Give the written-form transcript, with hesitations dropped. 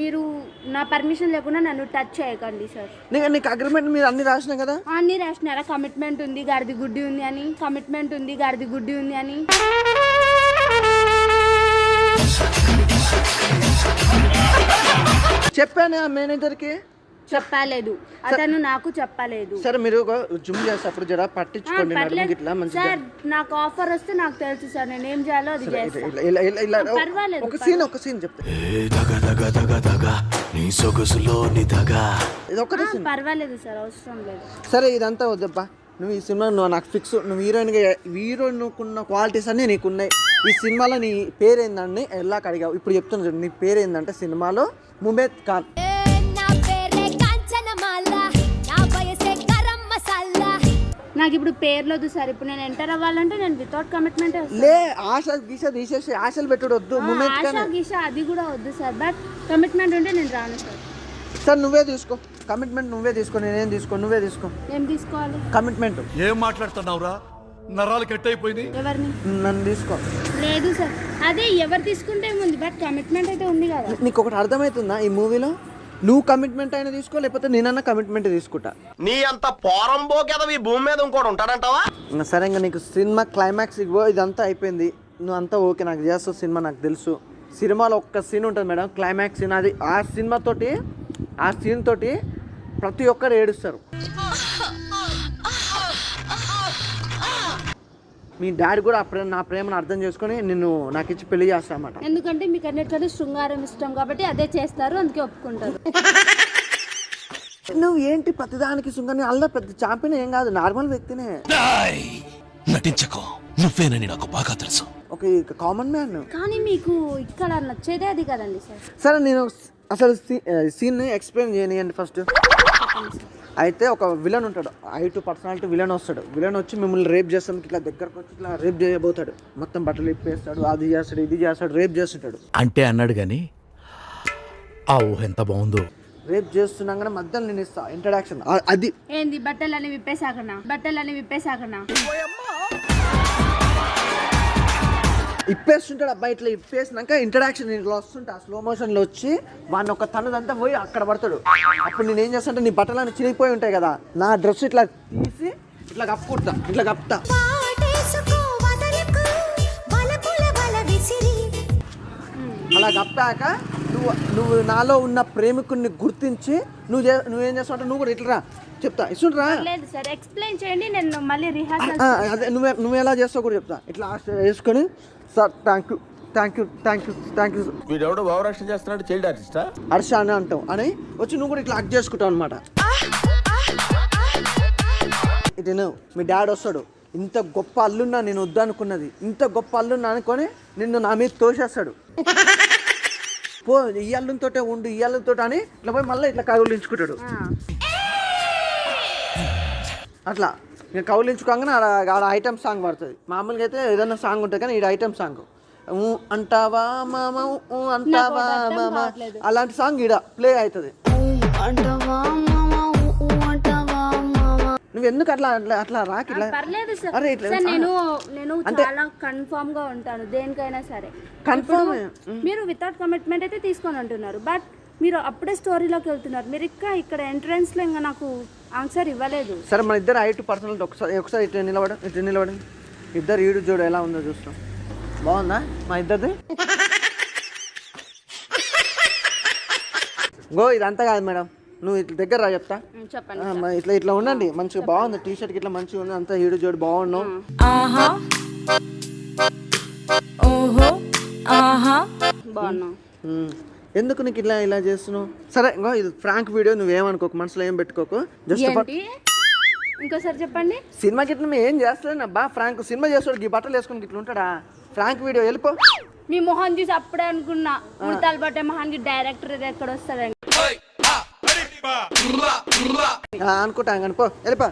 మీరు నా పర్మిషన్ లేకుండా నన్ను టచ్ చేయకండి సార్. నీకు అగ్రిమెంట్ మీరు అన్ని రాసినా కదా? అన్ని రాసినారా? కమిట్మెంట్ ఉంది, గాడిది గుడ్డి ఉంది అని. కమిట్మెంట్ ఉంది, గాడిది గుడ్డి ఉంది అని. చెప్పాను ఆ మేనేజర్కి. చెప్పలేదు, అతను నాకు చెప్పలేదు. సరే మీరు జూమ్ చేసేటప్పుడు జర పట్టించుకోండి ఇట్లా మంచిగా. సార్ నాకు ఆఫర్ వస్తే నాకు తెలుసు సార్, నేను ఏం చేయాలో అది చేస్తాను. పర్వాలేదు. ఒక సీన్ చెప్తా. పర్వాలేదు సార్, అవసరం లేదు. సరే ఇదంతా వద్దబ్బా, నువ్వు ఈ సినిమా నువ్వు నాకు ఫిక్స్. నువ్వు హీరోయిన్ ఉన్న క్వాలిటీస్ అన్నీ నీకున్నాయి. ఈ సినిమాలో నీ పేరేందండి ఎలాగ అడిగావు? ఇప్పుడు చెప్తున్నా చూడు, నీ పేరేందంటే సినిమాలో ముమేద్ ఖాన్. నాకు ఇప్పుడు పేర్లేదు సార్. ఇప్పుడు నేను ఎంటర్ అవ్వాలంటే నేను వితౌట్ కమిట్మెంట్ లే. ఆశ గీష తీసేసి ఆశలు పెట్టుడు వద్దు. ముమేద్ ఖాన్ ఆశ గీష అది కూడా వద్దు సార్. బట్ కమిట్మెంట్ ఉంటే నేను రాను సార్. సార్ నువ్వే తీసుకో కమిట్మెంట్, నువ్వే తీసుకో. నేనేం తీసుకో, నువ్వే తీసుకో. ఏం తీసుకోవాలి? కమిట్మెంట్. ఏం మాట్లాడుతున్నావురా? నరాలు కట్ అయిపోయింది. ఎవరిని? నన్ను తీసుకో. లేదు సార్, అదే ఎవరు తీసుకుంటే ఉంది, బట్ కమిట్మెంట్ అయితే ఉంది కదా. నీకు ఒకటి అర్థమవుతుందా ఈ మూవీలో? నువ్వు కమిట్మెంట్ అయినా తీసుకో, లేకపోతే నేనన్నా కమిట్మెంట్ తీసుకుంటా. నీ అంత పోరంబో కదా ఈ భూమి మీద ఇంకోటి ఉంటాడంటావా? సరే ఇంకా నీకు సినిమా క్లైమాక్స్ ఇవ్వో, ఇదంతా అయిపోయింది. నువ్వు అంతా ఓకే, నాకు చేస్తావు సినిమా, నాకు తెలుసు. సినిమాలో ఒక్క సీన్ ఉంటుంది మేడం, క్లైమాక్స్ సీన్. అది ఆ సినిమాతోటి, ఆ సీన్ తోటి ప్రతి ఒక్కరు ఏడుస్తారు. మీ డాడీ కూడా నా ప్రేమను అర్థం చేసుకొని నిన్ను నాకు ఇచ్చి పెళ్లి చేస్తా అన్నమాట. ఎందుకంటే మీకు అన్నిటికంటే శృంగారం ఇష్టం కాబట్టి అదే చేస్తారు, అందుకే ఒప్పుకుంటారు. నువ్వు ఏంటి ప్రతిదానికి శృంగారం? అల్ల పెద్ద చాంపియన్ ఏం కాదు, నార్మల్ వ్యక్తినే. నటించకో, నువ్వేనని నాకు బాగా తెలుసు. ఒక కామన్ మ్యాన్. కానీ మీకు ఇక్కడ నచ్చేదే అది కదండి సార్. సరే నేను అసలు సీన్ ఎక్స్ప్లెయిన్ చేయనియండి ఫస్ట్. అయితే ఒక విలన్ ఉంటాడు, I2 పర్సనాలిటీ విలన్ వస్తాడు. విలన్ వచ్చి మిమ్మల్ని రేప్ చేస్తాను, ఇట్లా దగ్గరకు వచ్చి ఇట్లా రేప్ చేయబోతాడు. మొత్తం బట్టలు ఇప్పేస్తాడు, అది చేస్తాడు, ఇది చేస్తాడు, రేప్ చేస్తుంటాడు. అంటే అన్నాడు కానీ ఆ ఊహ ఎంత బాగుందో. రేప్ చేస్తున్నాగానే మధ్యలో నేను ఇస్తా ఇంట్రడక్షన్. అది ఏంది? బట్టలని విప్పేసాకనా ఇప్పేస్తుంటాడు అబ్బాయి. ఇట్లా ఇప్పేసినాక ఇంట్రడక్షన్ ఇట్లా వస్తుంటా స్లో మోషన్లో వచ్చి వాడిని ఒక తనదంతా పోయి అక్కడ పడతాడు. అప్పుడు నేను ఏం చేస్తానంటే నీ బట్టలన్నీ చిరిగిపోయి ఉంటాయి కదా, నా డ్రెస్ ఇట్లా తీసి ఇట్లా కప్పుకుంటా, ఇట్లా కప్పుతా. అలా కప్పాక నువ్వు నాలో ఉన్న ప్రేమికుడిని గుర్తించి నువ్వేం చేస్తావు అంటే నువ్వు కూడా ఇట్లా చెప్తా. ఇస్తుంటరా? లేదు సార్, ఎక్స్ప్లెయిన్ చేయండి, నేను మళ్ళీ రిహార్సల్. అదే నువ్వు ఎలా చేస్తావు కూడా చెప్తా. ఇట్లా వేసుకొని సార్ థ్యాంక్ యూ వీడెవడో భావరక్షణ చేస్తున్నాడు, చైల్డ్ ఆర్టిస్టా హర్ష అని అంటావు అని వచ్చి నువ్వు కూడా ఇట్లా యాక్ట్ చేసుకుంటావు అనమాట. ఇటు మీ డాడీ వస్తాడు, ఇంత గొప్ప అల్లున్నా నేను వద్దనుకున్నది, ఇంత గొప్ప అల్లున్నా అనుకొని నిన్ను నా మీద తోసేస్తాడు. పో ఈ అల్లుతోటే ఉండు, ఈ అల్లుతో అని ఇట్లా పోయి మళ్ళీ ఇట్లా కౌలించుకుంటాడు. అట్లా ఇక కౌలించుకోగానే ఆడ ఐటమ్ సాంగ్ పడుతుంది. మామూలుగా అయితే ఏదైనా సాంగ్ ఉంటుంది కానీ ఈ ఐటమ్ సాంగ్ అంటావా మామ అంటావా మామ అలాంటి సాంగ్ ఈడ ప్లే అవుతుంది. నువ్వు ఎందుకు అట్లా అట్లా రాకి ఇట్లా? పర్లేదు సార్, నేను చాలా కన్ఫర్మ్ గా ఉంటాను దేనికైనా సరే. కన్ఫర్మ్ మీరు వితౌట్ కమిట్మెంట్ అయితే తీసుకొని అంటున్నారు, బట్ మీరు అప్పుడే స్టోరీలోకి వెళ్తున్నారు. మీరు ఇక్కడ ఎంట్రన్స్ లో ఇంకా నాకు ఆన్సర్ ఇవ్వలేదు. సరే మన ఇద్దరు I2 పర్సనల్ ఒకసారి ఇటు నిలబడి ఇద్దరు ఈడు చూడు ఎలా ఉందో చూస్తాం. బాగుందా మా ఇద్దరిది? గో ఇదంతా కాదు మేడం, నువ్వు ఇట్లా దగ్గర రా చెప్తా. చెప్పండి. ఇట్లా ఉండండి, మంచిగా బాగుంది టీ షర్ట్ ఇట్లా మంచిగా ఉంది, అంతా ఈడు చూడు బాగున్నావు. బాగున్నావు. ఎందుకు నీకు ఇలా చేస్తున్నావు? సరే ఇంకో ఇది ఫ్రాంక్ వీడియో, నువ్వేమనుకోకు, మనసులో ఏం పెట్టుకోకు. జస్ట్ ఇంకోసారి చెప్పండి. సినిమాకి ఇట్లా మేము ఏం చేస్తలేను అబ్బా. ఫ్రాంక్ సినిమా చేస్తాడు, ఈ బట్టలు వేసుకుని ఇట్లా ఉంటాడా? ఫ్రాంక్ వీడియో వెళ్ళిపో. మీ మొహన్ చూసి అప్పుడే అనుకున్నా ఉడతాలు పట్టే మొహానికి డైరెక్టర్ ఎక్కడ వస్తాడండి అనుకుంటా. పో వెళ్ళిపో.